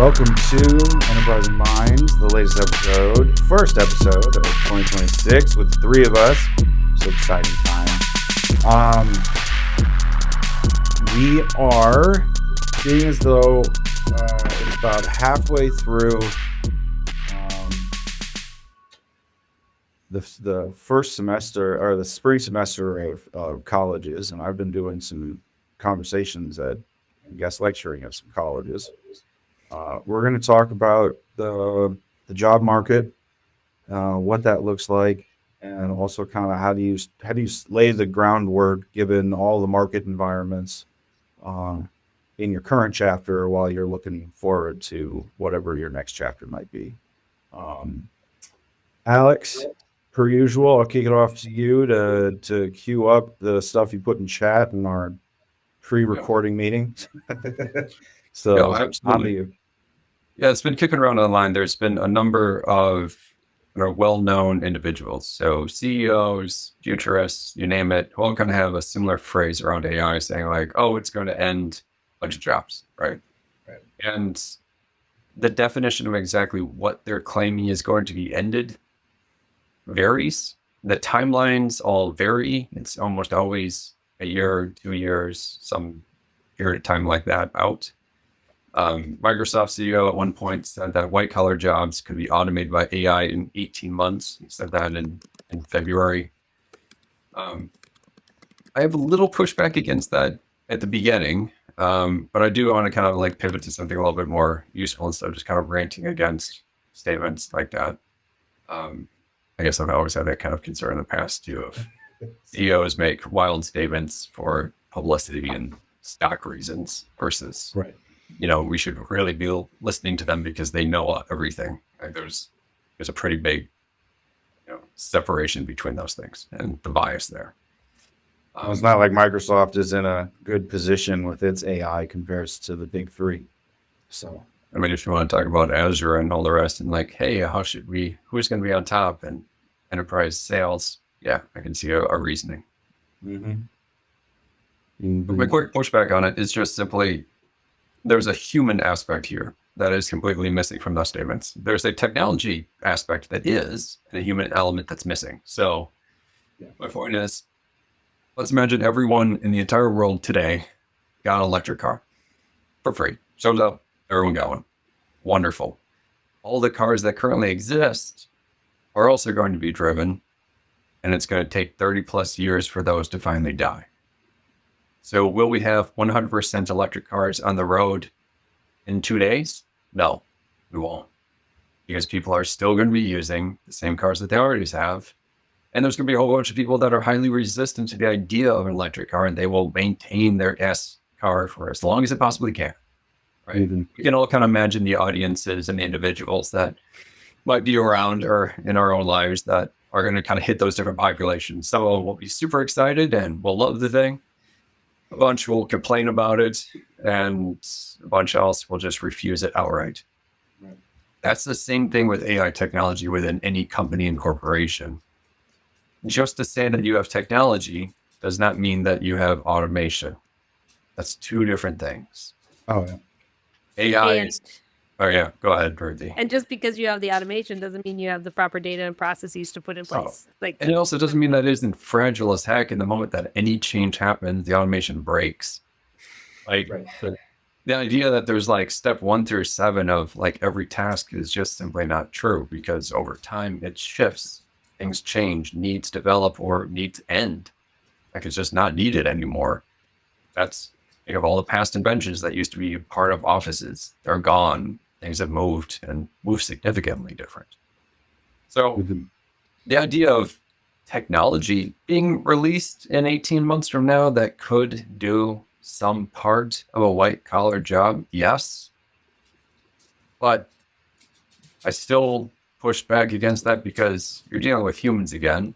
Welcome to Enterprising Minds, the latest episode, first episode of 2026 with the three of us. So exciting time. We are seeing as though it's about halfway through the first semester or the spring semester of colleges, and I've been doing some conversations at guest lecturing at some colleges. We're going to talk about the job market, what that looks like, and also kind of how do you lay the groundwork given all the market environments in your current chapter while you're looking forward to whatever your next chapter might be. Alex, per usual, I'll kick it off to you to queue up the stuff you put in chat in our pre-recording meetings. So Yeah, on to absolutely. you. Yeah, it's been kicking around online. There's been a number of well-known individuals, so CEOs, futurists, you name it, who all kind of have a similar phrase around AI, saying like, "Oh, it's going to end a bunch of jobs," right? Right. And the definition of exactly what they're claiming is going to be ended varies. The timelines all vary. It's almost always a year, 2 years, some period of time like that out. Microsoft CEO at one point said that white-collar jobs could be automated by AI in 18 months. He said that in February. I have a little pushback against that at the beginning, but I do want to kind of like pivot to something a little bit more useful instead of just kind of ranting against statements like that. I guess I've always had that kind of concern in the past too, of CEOs make wild statements for publicity and stock reasons versus Right. we should really be listening to them because they know everything. Like there's a pretty big, separation between those things and the bias there. Well, it's not like Microsoft is in a good position with its AI compared to the big three. So, I mean, if you want to talk about Azure and all the rest and like, hey, who's going to be on top and enterprise sales? Yeah, I can see a reasoning. But my quick pushback on it is just simply, there's a human aspect here that is completely missing from those statements. There's a technology aspect that is, and a human element that's missing. So my point is, let's imagine everyone in the entire world today got an electric car for free. Shows up, everyone got one. Wonderful. All the cars that currently exist are also going to be driven, and it's going to take 30 plus years for those to finally die. So will we have 100% electric cars on the road in 2 days? No, we won't. Because people are still going to be using the same cars that they already have. And there's going to be a whole bunch of people that are highly resistant to the idea of an electric car, and they will maintain their gas car for as long as it possibly can. Right? We can all kind of imagine the audiences and the individuals that might be around or in our own lives that are going to kind of hit those different populations. Some of them will be super excited and will love the thing. A bunch will complain about it, and a bunch else will just refuse it outright. Right. That's the same thing with AI technology within any company and corporation. Just to say that you have technology does not mean that you have automation. That's two different things. Oh, yeah. AI. Oh, yeah. Go ahead, Ruthi. And just because you have the automation doesn't mean you have the proper data and processes to put in place. And it also doesn't mean that it isn't fragile as heck. In the moment that any change happens, the automation breaks. Like the idea that there's like step 1 through 7 of like every task is just simply not true, because over time it shifts, things change, needs develop, or needs end. Like it's just not needed anymore. That's of all the past inventions that used to be part of offices. They're gone. Things have moved and moved significantly different. So the idea of technology being released in 18 months from now that could do some part of a white collar job, yes. But I still push back against that because you're dealing with humans again.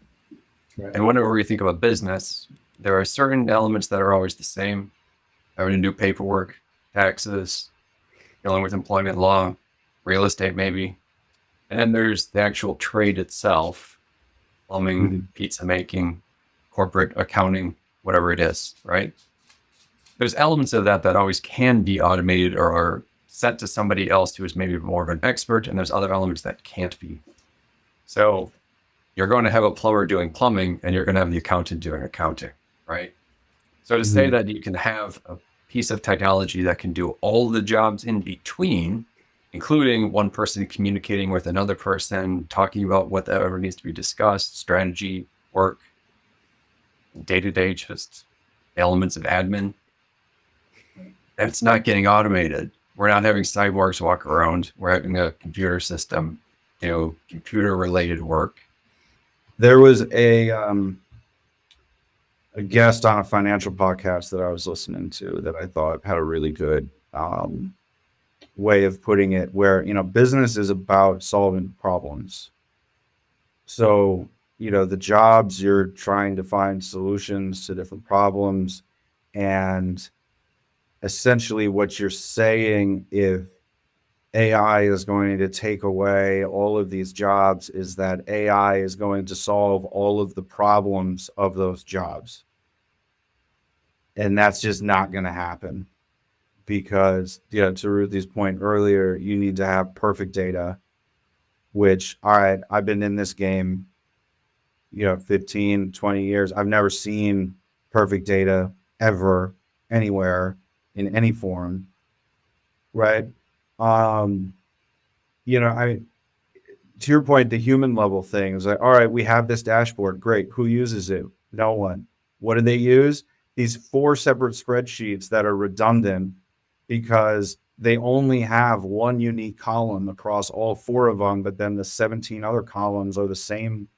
Right. And whenever you think of a business, there are certain elements that are always the same. Having to do paperwork, taxes, dealing with employment law, real estate maybe. And then there's the actual trade itself, plumbing, pizza making, corporate accounting, whatever it is, right? There's elements of that always can be automated or are sent to somebody else who is maybe more of an expert, and there's other elements that can't be. So you're going to have a plumber doing plumbing, and you're going to have the accountant doing accounting, right? So to say that you can have a piece of technology that can do all the jobs in between, including one person communicating with another person, talking about whatever needs to be discussed, strategy, work, day-to-day, just elements of admin, that's not getting automated. We're not having cyborgs walk around. We're having a computer system, computer-related work. There was a guest on a financial podcast that I was listening to that I thought had a really good way of putting it, where business is about solving problems. So the jobs, you're trying to find solutions to different problems, and essentially what you're saying, if AI is going to take away all of these jobs, is that AI is going to solve all of the problems of those jobs. And that's just not going to happen, because, to Ruthi's point earlier, you need to have perfect data, which, all right, I've been in this game, 15, 20 years. I've never seen perfect data ever, anywhere, in any form. Right. I to your point, the human level things, like, all right, we have this dashboard. Great. Who uses it? No one. What do they use? These 4 separate spreadsheets that are redundant because they only have one unique column across all 4 of them, but then the 17 other columns are the same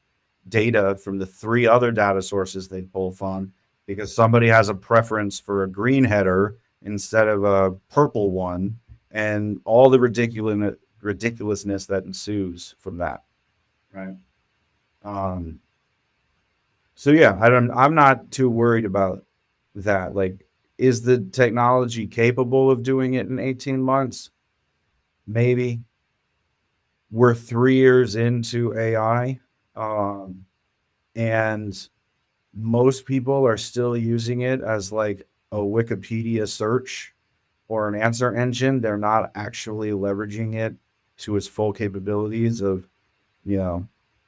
data from the 3 other data sources they pull from, because somebody has a preference for a green header instead of a purple one, and all the ridiculousness that ensues from that. Right. So yeah, I'm not too worried about that. Like, is the technology capable of doing it in 18 months? Maybe. We're 3 years into AI, and most people are still using it as like a Wikipedia search or an answer engine. They're not actually leveraging it to its full capabilities of,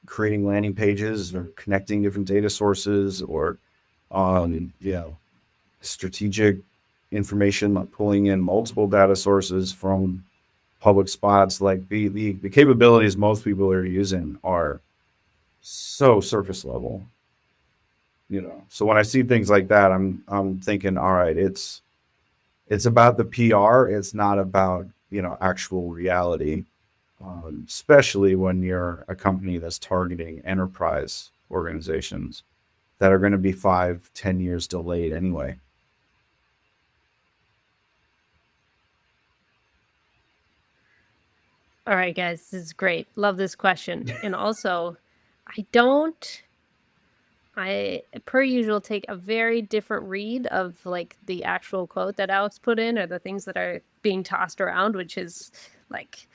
creating landing pages or connecting different data sources, or, strategic information, like pulling in multiple data sources from public spots. Like the capabilities most people are using are so surface level. So when I see things like that, I'm thinking, all right, it's about the PR. It's not about actual reality, especially when you're a company that's targeting enterprise organizations that are going to be 5-10 years delayed anyway. All right, guys, this is great. Love this question. And also, I, per usual, take a very different read of like the actual quote that Alex put in, or the things that are being tossed around, which is like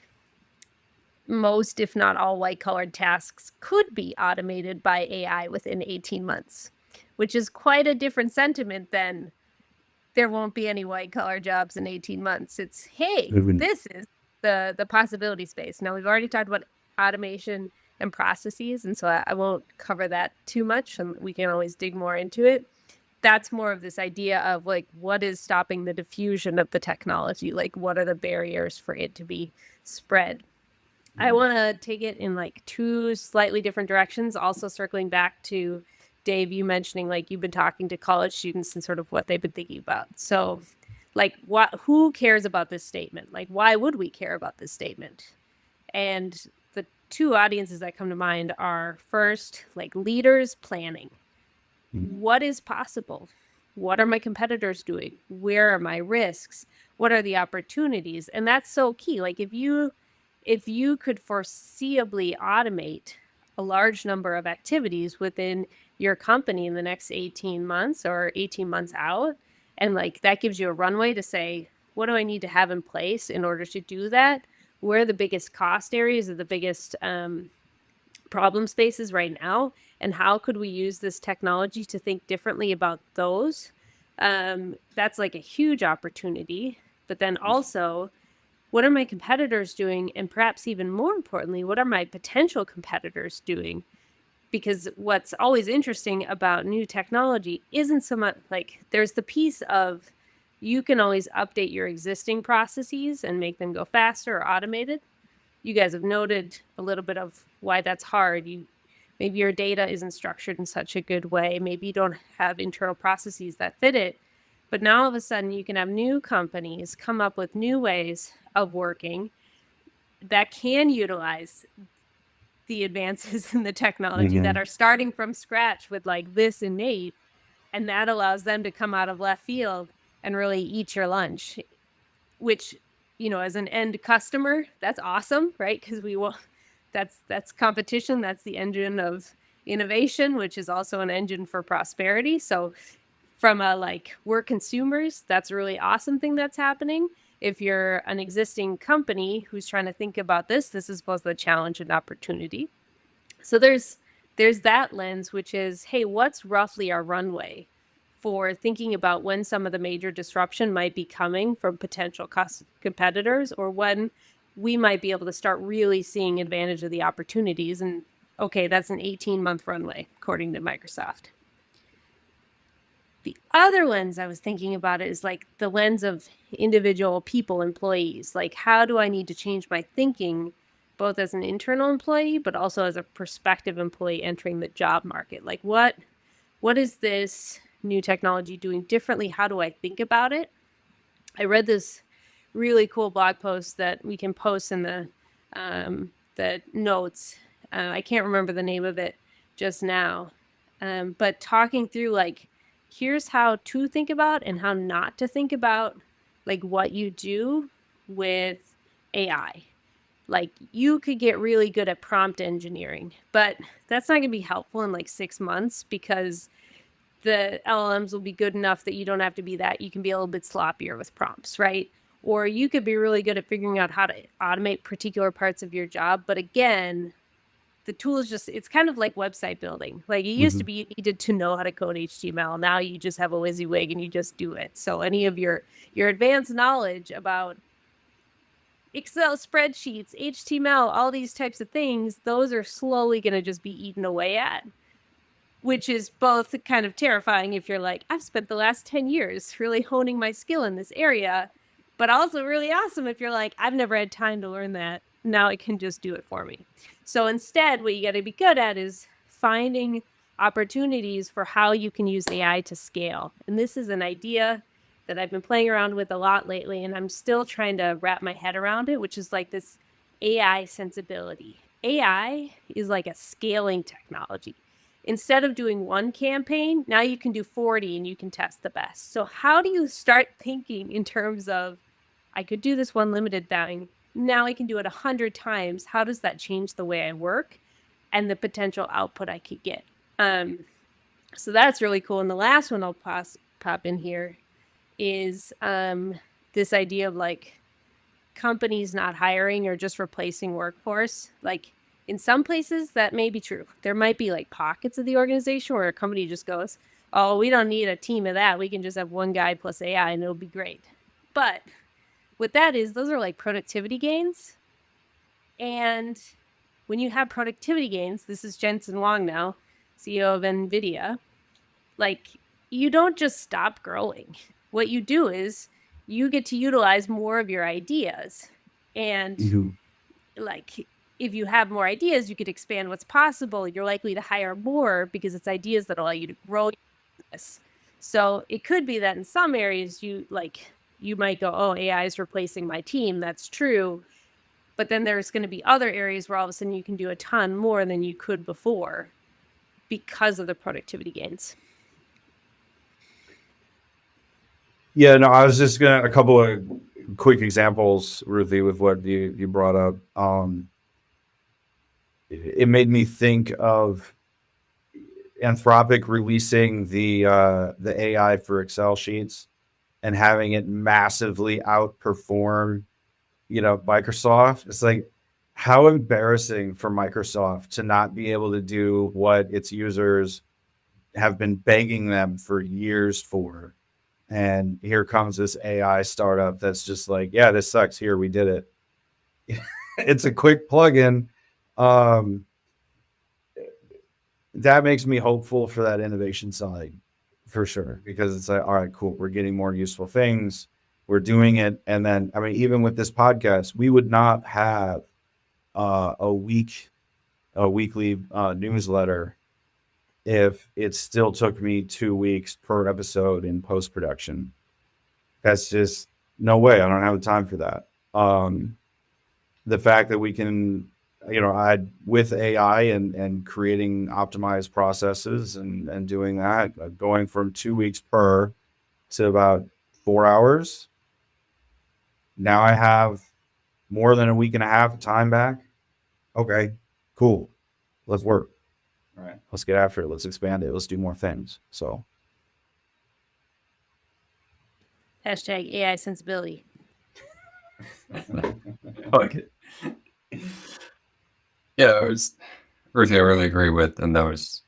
most, if not all, white-collared tasks could be automated by AI within 18 months, which is quite a different sentiment than there won't be any white-collar jobs in 18 months. It's, hey, this is the possibility space. Now, we've already talked about automation and processes, and so I won't cover that too much, and we can always dig more into it. That's more of this idea of like, what is stopping the diffusion of the technology? Like, what are the barriers for it to be spread? I want to take it in like 2 slightly different directions. Also circling back to Dave, you mentioning like you've been talking to college students and sort of what they've been thinking about. So like, who cares about this statement? Like, why would we care about this statement? And the 2 audiences that come to mind are, first, like leaders planning. What is possible? What are my competitors doing? Where are my risks? What are the opportunities? And that's so key. Like, if you could foreseeably automate a large number of activities within your company in the next 18 months or 18 months out, and like that gives you a runway to say, what do I need to have in place in order to do that? Where are the biggest cost areas, or the biggest problem spaces right now, and how could we use this technology to think differently about those? That's like a huge opportunity. But then also, what are my competitors doing? And perhaps even more importantly, what are my potential competitors doing? Because what's always interesting about new technology isn't so much like there's the piece of you can always update your existing processes and make them go faster or automated. You guys have noted a little bit of why that's hard. Maybe your data isn't structured in such a good way. Maybe you don't have internal processes that fit it. But now all of a sudden you can have new companies come up with new ways of working that can utilize the advances in the technology that are starting from scratch with like this innate, and that allows them to come out of left field and really eat your lunch, which, you know, as an end customer, that's awesome, right? Because we will, that's competition, that's the engine of innovation, which is also an engine for prosperity. So from a like, we're consumers, that's a really awesome thing that's happening. If you're an existing company who's trying to think about this is both a challenge and opportunity. So there's that lens, which is, hey, what's roughly our runway for thinking about when some of the major disruption might be coming from potential competitors, or when we might be able to start really seeing advantage of the opportunities. And okay, that's an 18-month runway, according to Microsoft. The other lens I was thinking about is like the lens of individual people, employees. Like, how do I need to change my thinking, both as an internal employee, but also as a prospective employee entering the job market? Like, what is this new technology doing differently? How do I think about it? I read this really cool blog post that we can post in the notes. I can't remember the name of it just now, but talking through like, here's how to think about and how not to think about like what you do with AI. Like, you could get really good at prompt engineering, but that's not going to be helpful in like 6 months, because the LLMs will be good enough that you don't have to be that. You can be a little bit sloppier with prompts, right? Or you could be really good at figuring out how to automate particular parts of your job. But again, the tool is just, it's kind of like website building. Like, it used to be you needed to know how to code HTML. Now you just have a WYSIWYG and you just do it. So any of your advanced knowledge about Excel spreadsheets, HTML, all these types of things, those are slowly going to just be eaten away at, which is both kind of terrifying if you're like, I've spent the last 10 years really honing my skill in this area, but also really awesome if you're like, I've never had time to learn that. Now it can just do it for me. So instead, what you got to be good at is finding opportunities for how you can use AI to scale. And this is an idea that I've been playing around with a lot lately, and I'm still trying to wrap my head around it, which is like this AI sensibility. AI is like a scaling technology. Instead of doing one campaign, now you can do 40 and you can test the best. So how do you start thinking in terms of, I could do this one limited thing, now I can do it 100 times. How does that change the way I work and the potential output I could get? So that's really cool. And the last one I'll pop in here is this idea of like companies not hiring or just replacing workforce. Like, in some places that may be true. There might be like pockets of the organization where a company just goes, oh, we don't need a team of that. We can just have one guy plus AI and it'll be great. But what that is, those are like productivity gains. And when you have productivity gains, this is Jensen Huang now, CEO of NVIDIA, like, you don't just stop growing. What you do is you get to utilize more of your ideas. And like, if you have more ideas, you could expand what's possible. You're likely to hire more because it's ideas that allow you to grow your business. So it could be that in some areas you might go, oh, AI is replacing my team. That's true. But then there's going to be other areas where all of a sudden you can do a ton more than you could before because of the productivity gains. Yeah, no, I was just gonna a couple of quick examples, Ruthie, with what you brought up. It made me think of Anthropic releasing the AI for Excel sheets and having it massively outperform, Microsoft. It's like, how embarrassing for Microsoft to not be able to do what its users have been begging them for years for. And here comes this AI startup that's just like, yeah, this sucks. Here, we did it. It's a quick plugin. Um, that makes me hopeful for that innovation side for sure, because it's like, all right, cool. We're getting more useful things. We're doing it. And then, I mean, even with this podcast, we would not have a weekly newsletter if it still took me 2 weeks per episode in post production. That's just no way. I don't have the time for that. The fact that we can, I with AI and creating optimized processes and doing that, going from 2 weeks per to about 4 hours. Now I have more than a week and a half of time back. Okay, cool. Let's work. All right. Let's get after it. Let's expand it. Let's do more things. So Hashtag AI sensibility. I like it. Yeah, it was Ruthi, I really agree with, and those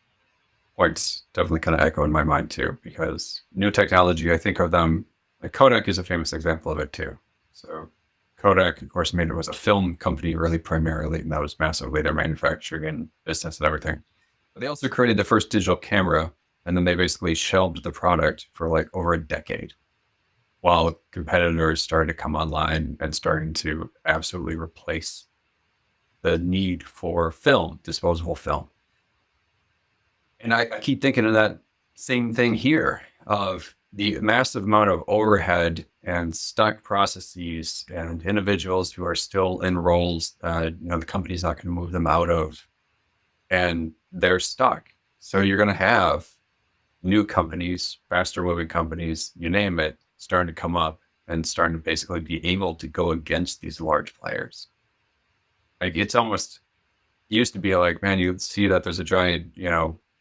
points definitely kind of echo in my mind too, because new technology, I think of them, like Kodak is a famous example of it too. So Kodak, of course, was a film company really primarily, and that was massively their manufacturing and business and everything. But they also created the first digital camera, and then they basically shelved the product for like over a decade, while competitors started to come online and starting to absolutely replace the need for film, disposable film. And I keep thinking of that same thing here of the massive amount of overhead and stuck processes and individuals who are still in roles that the company's not going to move them out of, and they're stuck. So you're going to have new companies, faster moving companies, you name it, starting to come up and starting to basically be able to go against these large players. Like it's almost used to be like, man, you see that there's a giant,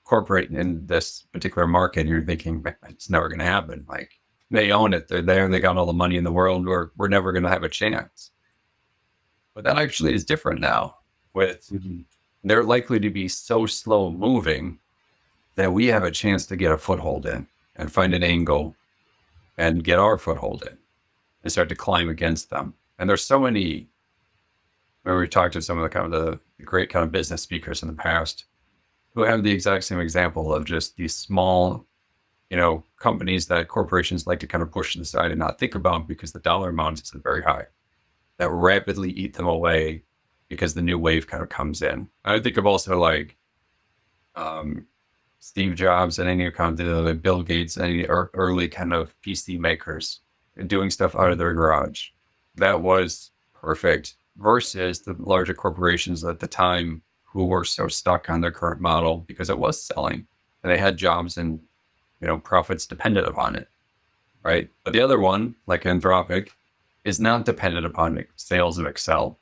corporate in this particular market, and you're thinking, man, it's never going to happen. Like they own it, they're there, they got all the money in the world. We're never going to have a chance. But that actually is different now. With they're likely to be so slow moving that we have a chance to get a foothold in and find an angle and get our foothold in and start to climb against them. And there's so many. When we talked to some of the kind of the great kind of business speakers in the past, who have the exact same example of just these small, companies that corporations like to kind of push to the side and not think about because the dollar amount isn't very high, that rapidly eat them away because the new wave kind of comes in. I think of also like Steve Jobs and any kind of the Bill Gates and any early kind of PC makers doing stuff out of their garage. That was perfect versus the larger corporations at the time who were so stuck on their current model because it was selling and they had jobs and profits dependent upon it, right? But the other one, like Anthropic, is not dependent upon sales of Excel.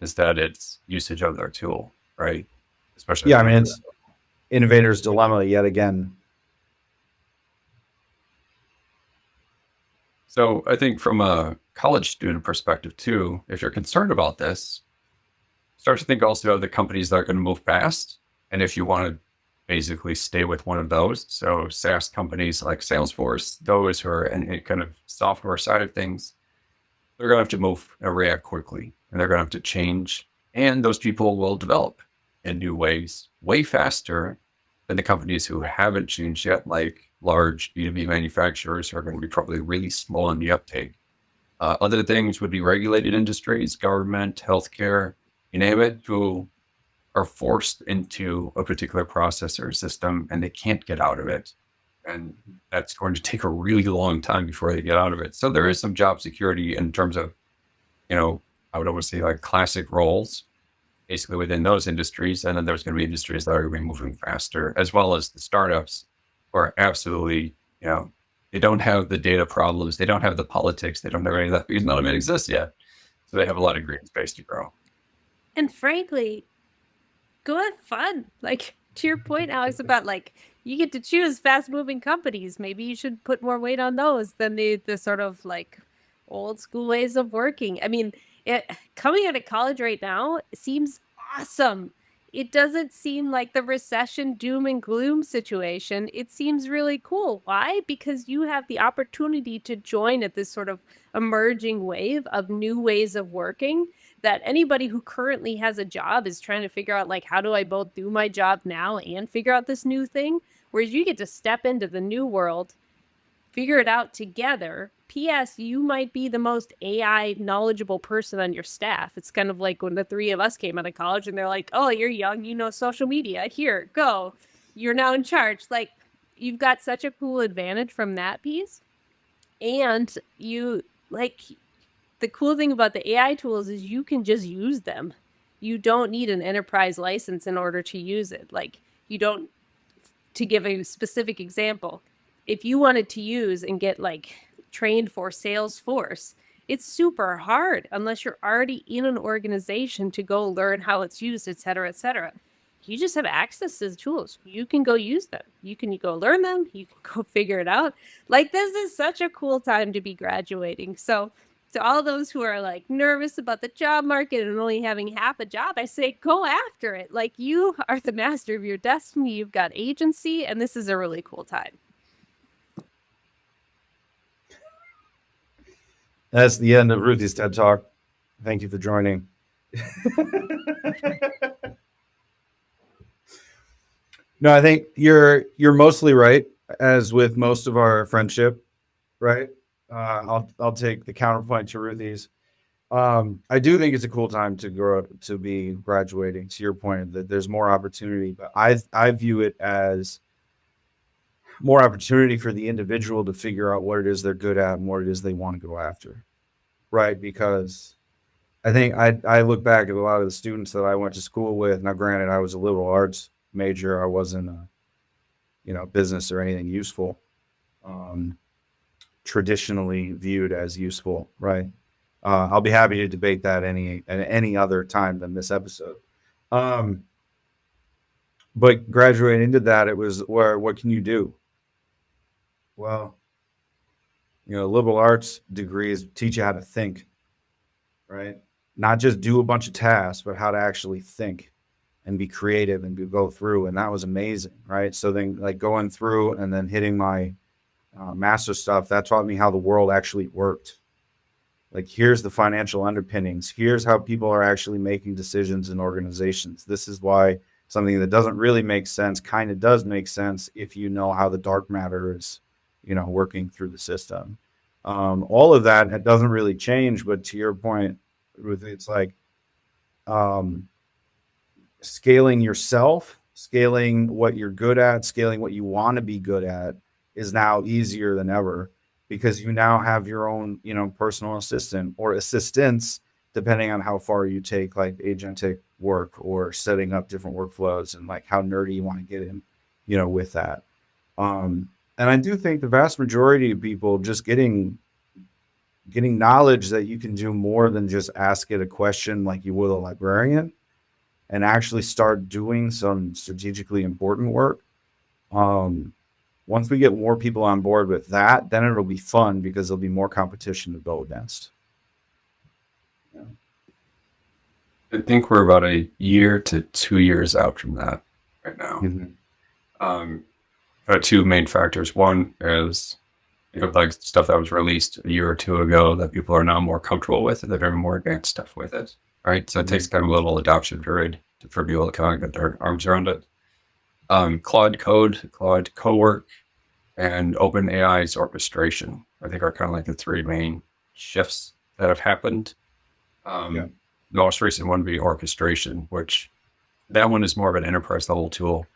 Instead, it's usage of their tool, right? Especially yeah, I mean, it's innovator's dilemma yet again. So I think from a college student perspective too, if you're concerned about this, start to think also of the companies that are going to move fast. And if you want to basically stay with one of those, so SaaS companies like Salesforce, those who are in kind of software side of things, they're going to have to move and react quickly, and they're going to have to change. And those people will develop in new ways way faster than the companies who haven't changed yet, like large B2B manufacturers who are going to be probably really slow on the uptake. Other things would be regulated industries, government, healthcare, you name it, who are forced into a particular process or system and they can't get out of it. And that's going to take a really long time before they get out of it. So there is some job security in terms of, I would always say like classic roles, basically within those industries. And then there's going to be industries that are going to be moving faster, as well as the startups who are absolutely, they don't have the data problems. They don't have the politics. They don't have any of that because none of it exists yet. So they have a lot of green space to grow. And frankly, go have fun. Like, to your point, Alex, about like you get to choose fast moving companies. Maybe you should put more weight on those than the sort of like old school ways of working. I mean, coming out of college right now seems awesome it doesn't seem like the recession doom and gloom situation. It seems really cool. Why? Because you have the opportunity to join at this sort of emerging wave of new ways of working that anybody who currently has a job is trying to figure out, like, how do I both do my job now and figure out this new thing? Whereas you get to step into the new world, figure it out together. P.S. You might be the most AI knowledgeable person on your staff. It's kind of like when the three of us came out of college and they're like, oh, you're young, you know social media. Here, go. You're now in charge. Like, you've got such a cool advantage from that piece. And you, like, the cool thing about the AI tools is you can just use them. You don't need an enterprise license in order to use it. Like, you don't, to give a specific example, if you wanted to use and get like trained for Salesforce, it's super hard unless you're already in an organization to go learn how it's used, et cetera, et cetera. You just have access to the tools. You can go use them. You can go learn them. You can go figure it out. Like, this is such a cool time to be graduating. So to all those who are like nervous about the job market and only having half a job, I say go after it. Like, you are the master of your destiny. You've got agency, and this is a really cool time. That's the end of Ruthi's TED Talk. Thank you for joining. No, I think you're mostly right, as with most of our friendship, right? I'll take the counterpoint to Ruthi's. I do think it's a cool time to grow up, to be graduating. To your point, that there's more opportunity, but I view it as more opportunity for the individual to figure out what it is they're good at and what it is they want to go after, right? Because I think I look back at a lot of the students that I went to school with. Now, granted, I was a liberal arts major. I wasn't, business or anything useful, traditionally viewed as useful, right? I'll be happy to debate that at any other time than this episode. But graduating into that, it was what can you do? Well, liberal arts degrees teach you how to think, right? Not just do a bunch of tasks, but how to actually think and be creative and go through. And that was amazing, right? So then, like, going through and then hitting my master stuff, that taught me how the world actually worked. Like, here's the financial underpinnings. Here's how people are actually making decisions in organizations. This is why something that doesn't really make sense kind of does make sense if you know how the dark matter is, working through the system. All of that doesn't really change, but to your point, Ruth, it's like scaling yourself, scaling what you're good at, scaling what you want to be good at is now easier than ever, because you now have your own, personal assistant or assistants, depending on how far you take like agentic work or setting up different workflows and like how nerdy you want to get in, with that. And I do think the vast majority of people just getting knowledge that you can do more than just ask it a question like you would a librarian, and actually start doing some strategically important work. Once we get more people on board with that, then it'll be fun because there'll be more competition to go against. Yeah. I think we're about a year to 2 years out from that right now. Mm-hmm. Two main factors. One is, like stuff that was released a year or two ago that people are now more comfortable with, and they're doing more advanced stuff with it. Right. So it takes kind of a little adoption period for people to kind of get their arms around it. Claude Code, Claude Cowork, and OpenAI's Orchestration, I think, are kind of like the three main shifts that have happened. The most recent one would be Orchestration, which that one is more of an enterprise level tool,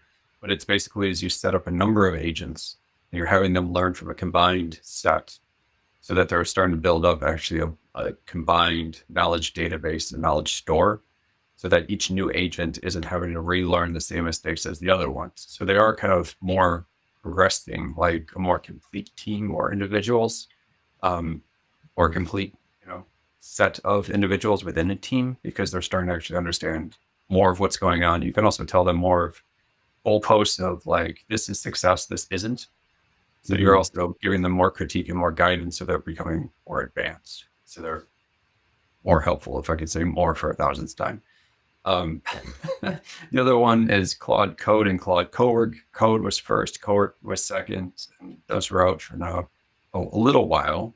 but it's basically as you set up a number of agents and you're having them learn from a combined set, so that they're starting to build up actually a combined knowledge database and knowledge store, so that each new agent isn't having to relearn the same mistakes as the other ones. So they are kind of more progressing like a more complete team or individuals, or complete, set of individuals within a team, because they're starting to actually understand more of what's going on. You can also tell them more of goalposts of like, this is success, this isn't. So you're also giving them more critique and more guidance, so they're becoming more advanced. So they're more helpful, if I could say more for a thousandth time. Um, the other one is Claude Code and Claude Cowork. Code was first, Cowork was second, and those were out for now a little while.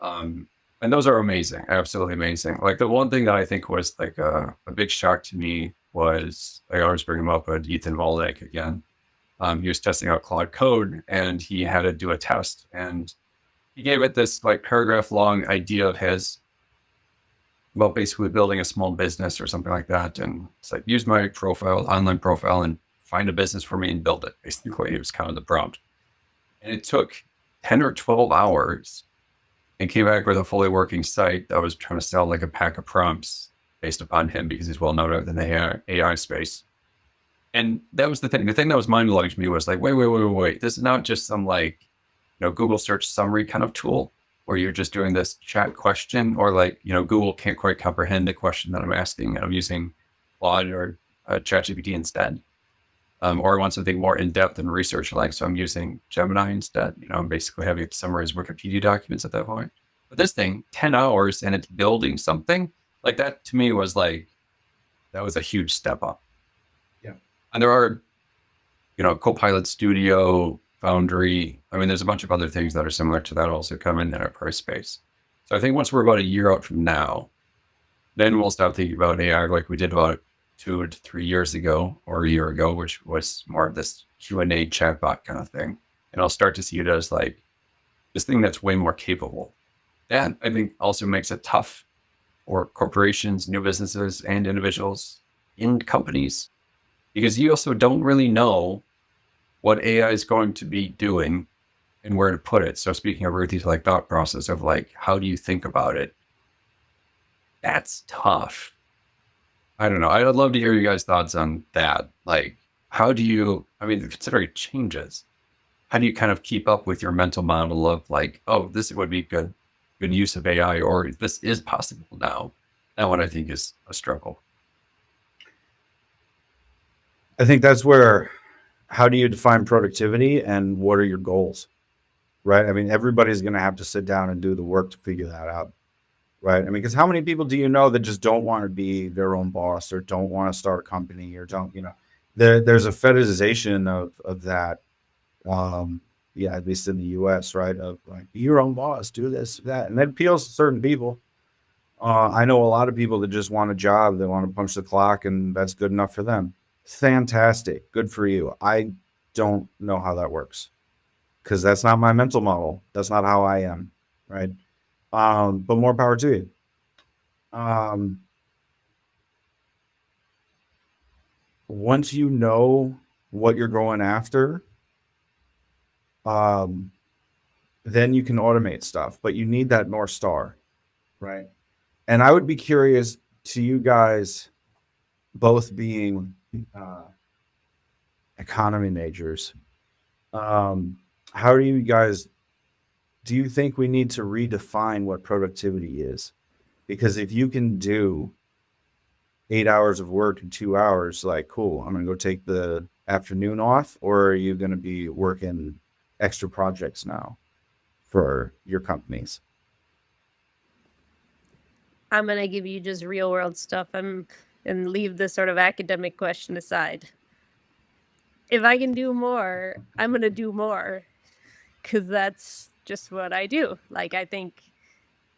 And those are amazing, absolutely amazing. Like the one thing that I think was like a big shock to me was I always bring him up, but Ethan Waldeck again. He was testing out Claude Code and he had to do a test, and he gave it this like paragraph long idea of his about basically building a small business or something like that. And it's like, use my profile, online profile, and find a business for me and build it. Basically, it was kind of the prompt. And it took 10 or 12 hours and came back with a fully working site that was trying to sell like a pack of prompts based upon him because he's well known in the AI space. And that was the thing. The thing that was mind blowing to me was like, wait. This is not just some like, Google search summary kind of tool where you're just doing this chat question, or like, Google can't quite comprehend the question that I'm asking and I'm using Claude or ChatGPT instead. Or I want something more in depth and research like, so I'm using Gemini instead. I'm basically having it summarize Wikipedia documents at that point. But this thing, 10 hours and it's building something like that to me was like, that was a huge step up. Yeah. And there are, Copilot Studio, Foundry. I mean, there's a bunch of other things that are similar to that also come in the enterprise space. So I think once we're about a year out from now, then we'll start thinking about AI like we did about 2 to 3 years ago or a year ago, which was more of this Q&A chatbot kind of thing. And I'll start to see it as like this thing that's way more capable. That I think also makes it tough for corporations, new businesses, and individuals in companies, because you also don't really know what AI is going to be doing and where to put it. So speaking of Ruthi's like thought process of like, how do you think about it? That's tough. I don't know. I'd love to hear you guys' thoughts on that. Like, how do you, considering it changes, how do you kind of keep up with your mental model of like, oh, this would be good use of AI, or this is possible now? That one I think is a struggle. I think that's where, how do you define productivity and what are your goals? Right. I mean, everybody's going to have to sit down and do the work to figure that out. Right. I mean, because how many people do you know that just don't want to be their own boss or don't want to start a company or don't, there's a fetishization of that. Yeah, at least in the US, right? Of like, be your own boss, do this, that. And that appeals to certain people. I know a lot of people that just want a job, they want to punch the clock, and that's good enough for them. Fantastic. Good for you. I don't know how that works because that's not my mental model. That's not how I am. Right. But more power to you. Once you know what you're going after, then you can automate stuff, but you need that North Star. Right. And I would be curious to you guys, both being economy majors, how do you guys, do you think we need to redefine what productivity is? Because if you can do 8 hours of work in 2 hours, like, cool, I'm going to go take the afternoon off, or are you going to be working extra projects now for your companies? I'm going to give you just real world stuff and leave the sort of academic question aside. If I can do more, I'm going to do more because that's just what I do. Like, I think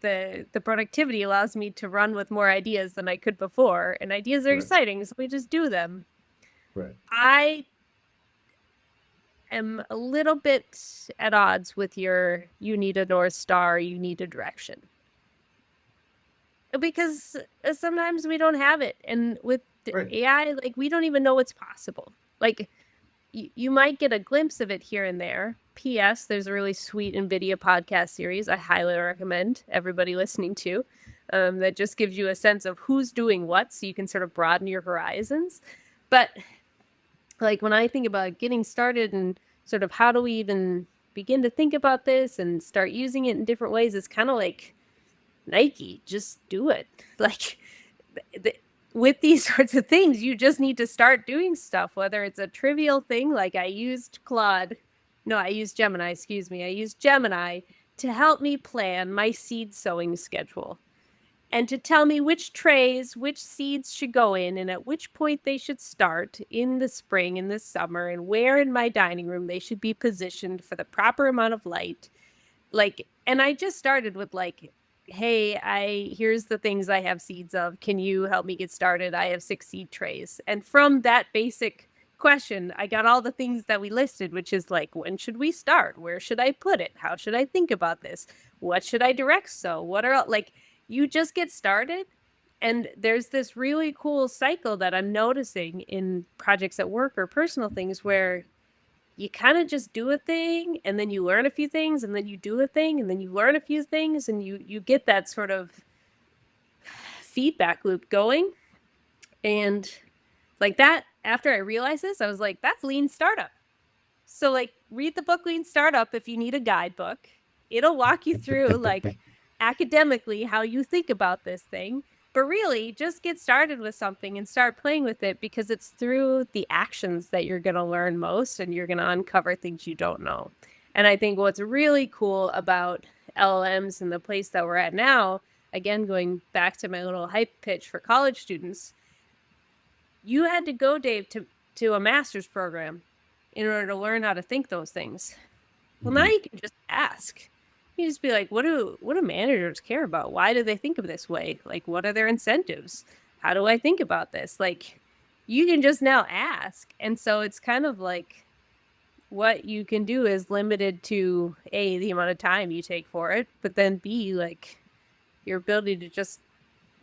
the productivity allows me to run with more ideas than I could before, and ideas are exciting, so we just do them. Right. I am a little bit at odds with you need a North Star, you need a direction. Because sometimes we don't have it. And with AI, like, we don't even know what's possible. Like, you might get a glimpse of it here and there. P.S. There's a really sweet NVIDIA podcast series I highly recommend everybody listening to, that just gives you a sense of who's doing what, so you can sort of broaden your horizons. But like, when I think about getting started and sort of how do we even begin to think about this and start using it in different ways, it's kind of like Nike, just do it. Like, with these sorts of things, you just need to start doing stuff, whether it's a trivial thing like I used Gemini, excuse me. I used Gemini to help me plan my seed sowing schedule. and to tell me which trays, which seeds should go in, and at which point they should start in the spring, in the summer, and where in my dining room they should be positioned for the proper amount of light. Like, and I just started with like, hey, here's the things I have seeds of. Can you help me get started? I have 6 seed trays. And from that basic question, I got all the things that we listed, which is like, when should we start? Where should I put it? How should I think about this? What should I direct? So what are like, you just get started. And there's this really cool cycle that I'm noticing in projects at work or personal things where you kind of just do a thing and then you learn a few things and then you do a thing and then you learn a few things and you get that sort of feedback loop going. And like that, after I realized this, I was like, that's lean startup. So like read the book Lean Startup if you need a guidebook. It'll walk you through like academically how you think about this thing. But really, just get started with something and start playing with it, because it's through the actions that you're going to learn most and you're going to uncover things you don't know. And I think what's really cool about LLMs and the place that we're at now, again, going back to my little hype pitch for college students, you had to go, Dave, to a master's program in order to learn how to think those things. Well, now you can just ask. You just be like, what do managers care about? Why do they think of this way? Like, what are their incentives? How do I think about this? Like, you can just now ask. And so it's kind of like what you can do is limited to A, the amount of time you take for it, but then B, like your ability to just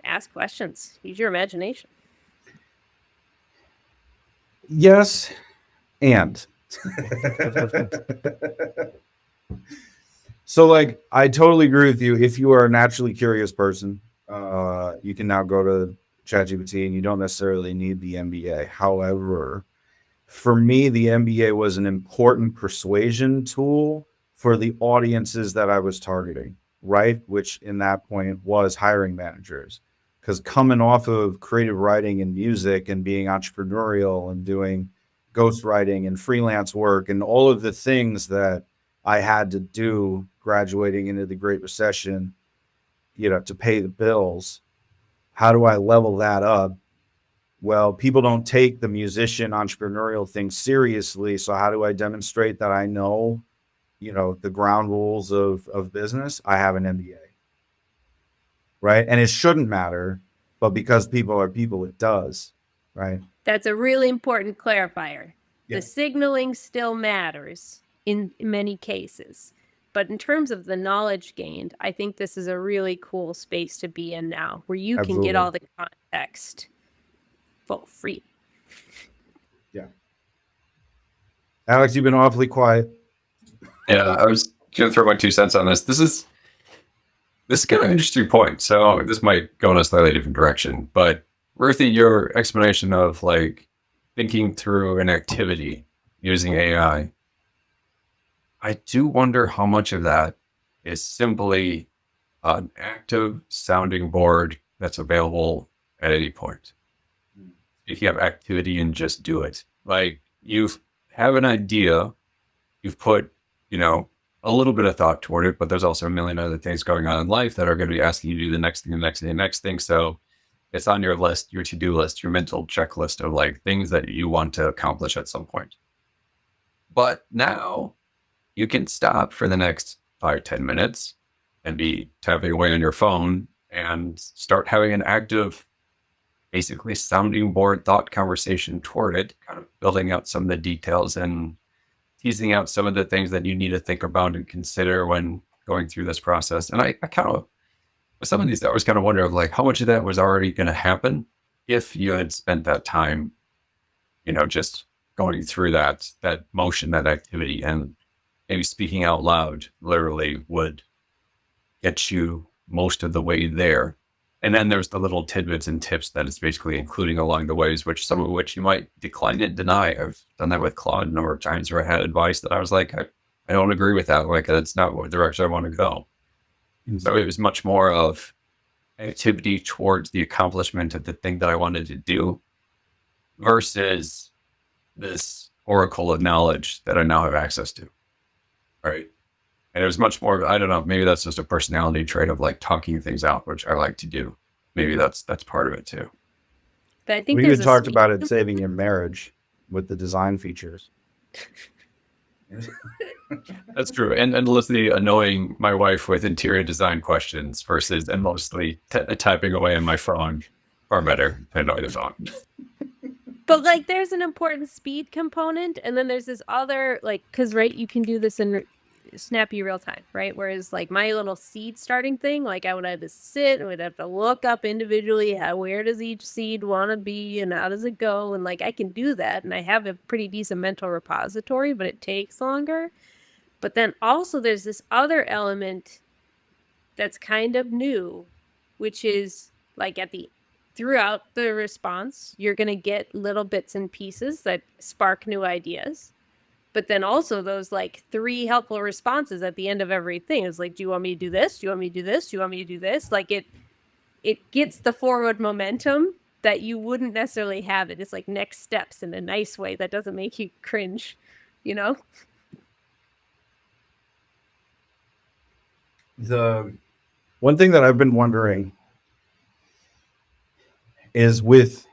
ask questions, use your imagination. Yes, and so like I totally agree with you. If you are a naturally curious person, you can now go to ChatGPT and you don't necessarily need the MBA. However, for me, the MBA was an important persuasion tool for the audiences that I was targeting, right? Which in that point was hiring managers. Because coming off of creative writing and music and being entrepreneurial and doing ghostwriting and freelance work and all of the things that I had to do graduating into the Great Recession, to pay the bills, how do I level that up? Well, people don't take the musician entrepreneurial thing seriously. So how do I demonstrate that I know, the ground rules of business? I have an MBA. Right. And it shouldn't matter, but because people are people, it does. Right. That's a really important clarifier. Yeah. The signaling still matters in many cases. But in terms of the knowledge gained, I think this is a really cool space to be in now, where you can get all the context for free. Yeah. Alex, you've been awfully quiet. Yeah, I was going to throw my 2 cents on this. This is kind of an interesting point. So this might go in a slightly different direction. But Ruthi, your explanation of like thinking through an activity using AI, I do wonder how much of that is simply an active sounding board that's available at any point. If you have activity and just do it, like you have an idea, you've put, a little bit of thought toward it, but there's also a million other things going on in life that are going to be asking you to do the next thing, the next thing, the next thing. So it's on your list, your to-do list, your mental checklist of like things that you want to accomplish at some point. But now you can stop for the next 5-10 minutes and be tapping away on your phone and start having an active, basically sounding board thought conversation toward it, kind of building out some of the details and teasing out some of the things that you need to think about and consider when going through this process. And I kind of, with some of these, I was kind of wondering like how much of that was already going to happen if you had spent that time, just going through that motion, that activity, and maybe speaking out loud literally would get you most of the way there. And then there's the little tidbits and tips that it's basically including along the ways, which some of which you might decline and deny. I've done that with Claude a number of times where I had advice that I was like, I don't agree with that. Like, that's not what direction I want to go. Mm-hmm. So it was much more of activity towards the accomplishment of the thing that I wanted to do versus this oracle of knowledge that I now have access to. Right. And it was much more, I don't know, maybe that's just a personality trait of like talking things out, which I like to do. maybe that's part of it too. But I think We there's even a talked speed about it saving your marriage with the design features. That's true. And endlessly annoying my wife with interior design questions versus endlessly typing away on my phone. Far better to annoy the phone. But like, there's an important speed component, and then there's this other like, because right, you can do this in snappy real time, right? Whereas like my little seed starting thing, like I would have to sit and would have to look up individually where does each seed want to be and how does it go, and like I can do that, and I have a pretty decent mental repository, but it takes longer. But then also there's this other element that's kind of new, which is like throughout the response, you're going to get little bits and pieces that spark new ideas. But then also those like 3 helpful responses at the end of everything is like, do you want me to do this? Do you want me to do this? Do you want me to do this? Like it gets the forward momentum that you wouldn't necessarily have it. It's like next steps in a nice way that doesn't make you cringe, you know? The one thing that I've been wondering is with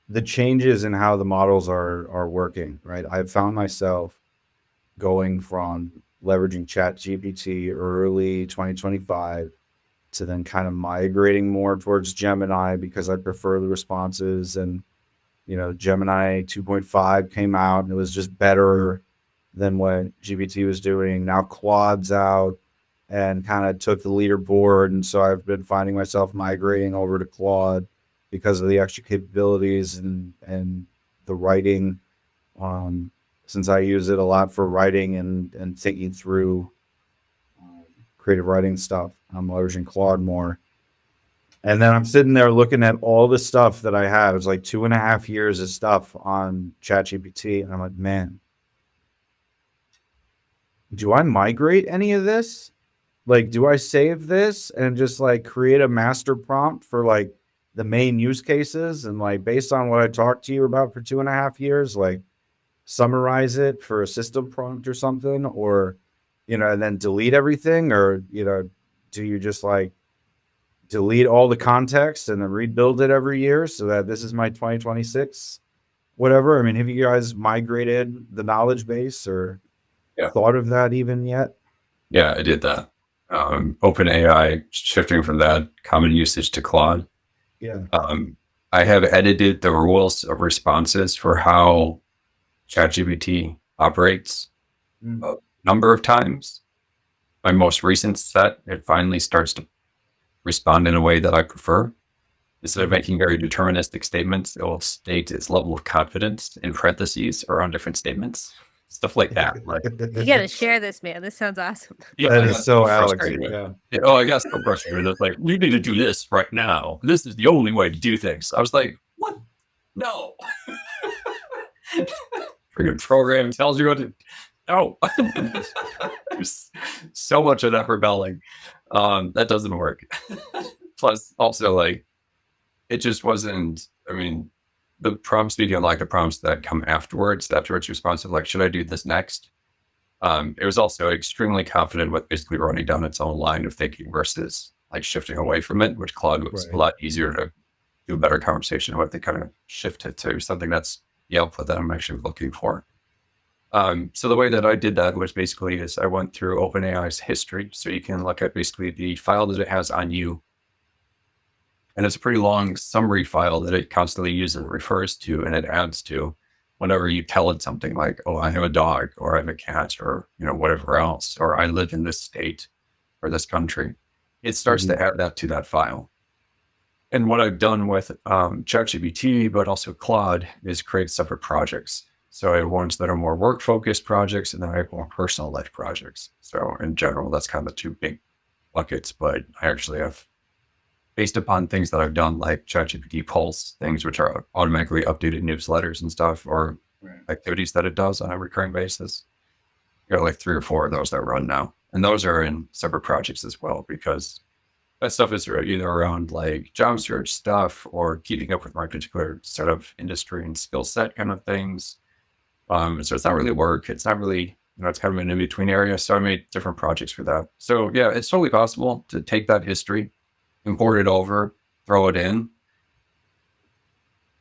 the changes in how the models are working, right? I've found myself going from leveraging ChatGPT early 2025 to then kind of migrating more towards Gemini because I prefer the responses. And Gemini 2.5 came out and it was just better than what GPT was doing. Now Claude's out and kind of took the leaderboard, and so I've been finding myself migrating over to Claude because of the extra capabilities and the writing. Since I use it a lot for writing and thinking through creative writing stuff, I'm leveraging Claude more. And then I'm sitting there looking at all the stuff that I have. It's like 2.5 years of stuff on ChatGPT. And I'm like, man, do I migrate any of this? Like, do I save this and just like create a master prompt for like the main use cases? And like, based on what I talked to you about for 2.5 years, like summarize it for a system prompt or something, or, and then delete everything, or, do you just like delete all the context and then rebuild it every year so that this is my 2026 whatever? I mean, have you guys migrated the knowledge base or Yeah. thought of that even yet? Yeah, I did that. OpenAI, shifting from that common usage to Claude. Yeah. I have edited the rules of responses for how ChatGPT operates a number of times. My most recent set, it finally starts to respond in a way that I prefer. Instead of making very deterministic statements, it will state its level of confidence in parentheses around different statements. Stuff like that. Like, You got to share this, man. This sounds awesome. yeah, That I is got so Alex. frustrated with it. Yeah. Yeah, oh, I got so frustrated. It's like, we need to do this right now. This is the only way to do things. I was like, what? No. Freaking program tells you what to. No. There's so much of that rebelling. That doesn't work. Plus, also, like, it just wasn't. I mean, the prompts, speaking of like the prompts that come afterwards it's responsive, like, should I do this next? It was also extremely confident with basically running down its own line of thinking versus like shifting away from it, which Claude was a lot easier to do a better conversation with. They kind of shifted to something that's the output that I'm actually looking for. So the way that I did that was basically is I went through OpenAI's history. So you can look at basically the file that it has on you. And it's a pretty long summary file that it constantly uses and refers to, and it adds to whenever you tell it something like, oh, I have a dog, or I have a cat, or, whatever else, or I live in this state or this country. It starts to add that to that file. And what I've done with ChatGPT, but also Claude, is create separate projects. So I have ones that are more work-focused projects, and then I have more personal life projects. So in general, that's kind of the 2 big buckets. But I actually have, based upon things that I've done, like ChatGPT Pulse, things which are automatically updated newsletters and stuff, or activities that it does on a recurring basis. Got like 3 or 4 of those that run now. And those are in separate projects as well, because that stuff is either around like job search stuff or keeping up with my particular sort of industry and skill set kind of things. So it's not really work. It's not really, it's kind of an in-between area. So I made different projects for that. So yeah, it's totally possible to take that history, import it over, throw it in.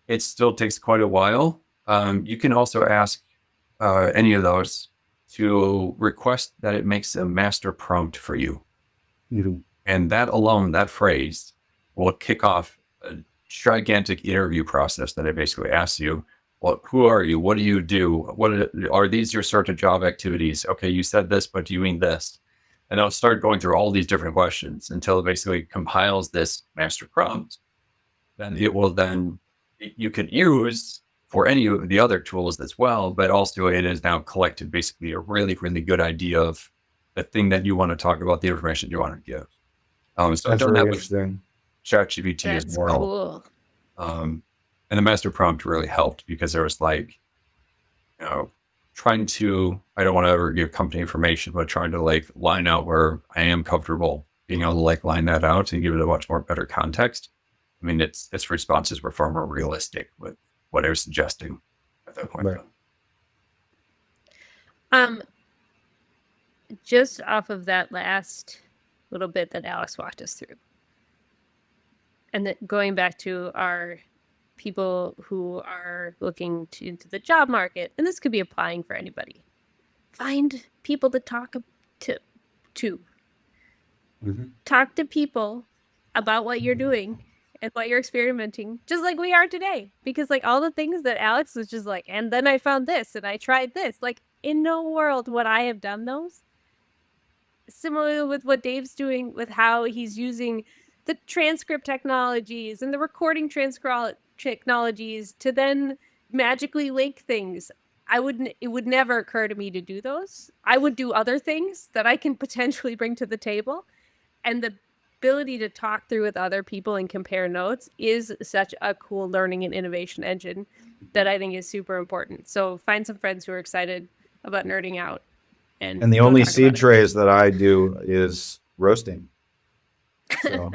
It still takes quite a while. You can also ask any of those to request that it makes a master prompt for you. And that alone, that phrase, will kick off a gigantic interview process that it basically asks you, well, who are you? What do you do? What are these your sort of job activities? Okay, you said this, but do you mean this? And it'll start going through all these different questions until it basically compiles this master prompt. Then you can use for any of the other tools as well, but also it has now collected basically a really, really good idea of the thing that you want to talk about, the information you want to give. So I've That's done really that with interesting. ChatGPT as That's well. cool. And the master prompt really helped because there was like, you know, trying to, I don't want to ever give company information, but trying to like line out where I am comfortable being able to like line that out and give it a much more better context. I mean, its responses were far more realistic with what I was suggesting at that point. Right. Just off of that last little bit that Alex walked us through, and that going back to our people who are looking into the job market, and this could be applying for anybody. Find people to talk to. Mm-hmm. Talk to people about what you're doing and what you're experimenting, just like we are today. Because like all the things that Alex was just like, and then I found this and I tried this. Like in no world would I have done those. Similarly with what Dave's doing with how he's using the transcript technologies and the recording technologies to then magically link things. It would never occur to me to do those. I would do other things that I can potentially bring to the table. And the ability to talk through with other people and compare notes is such a cool learning and innovation engine that I think is super important. So find some friends who are excited about nerding out. And the only seed trays that I do is roasting. So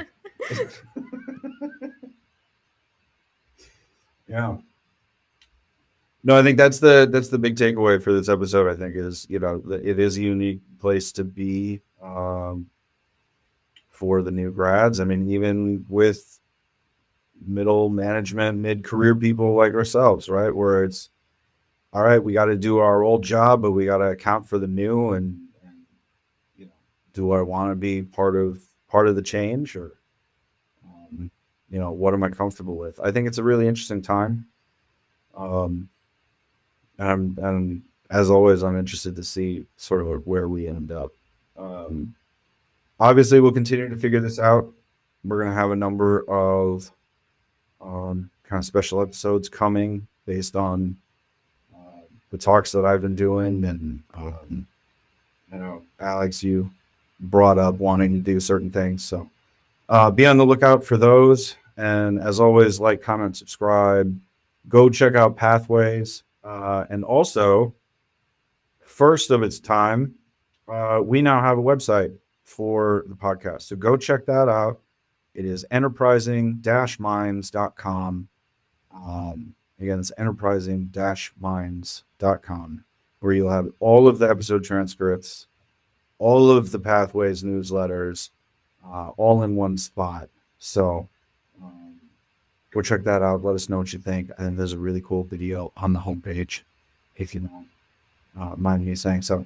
yeah. No, I think that's the big takeaway for this episode. I think is, you know, it is a unique place to be for the new grads. I mean, even with middle management, mid-career people like ourselves, right? Where it's all right, we got to do our old job, but we got to account for the new, and you know, do I want to be part of the change, or you know, what am I comfortable with? I think it's a really interesting time. And as always, I'm interested to see sort of where we end up. Obviously, we'll continue to figure this out. We're going to have a number of kind of special episodes coming based on the talks that I've been doing. And I know, Alex, you brought up wanting to do certain things. So be on the lookout for those. And as always, like, comment, subscribe. Go check out Pathways. And also, first of its time, we now have a website for the podcast. So go check that out. It is enterprising-minds.com. Again, it's enterprising-minds.com, where you'll have all of the episode transcripts, all of the Pathways newsletters, all in one spot. So go check that out. Let us know what you think. And there's a really cool video on the homepage, if you don't mind me saying so.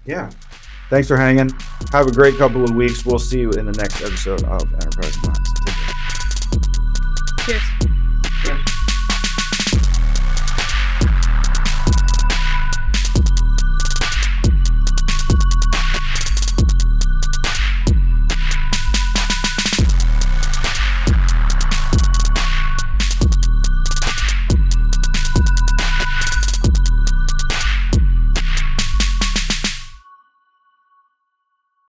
Yeah. Thanks for hanging. Have a great couple of weeks. We'll see you in the next episode of Enterprise Minds. Cheers.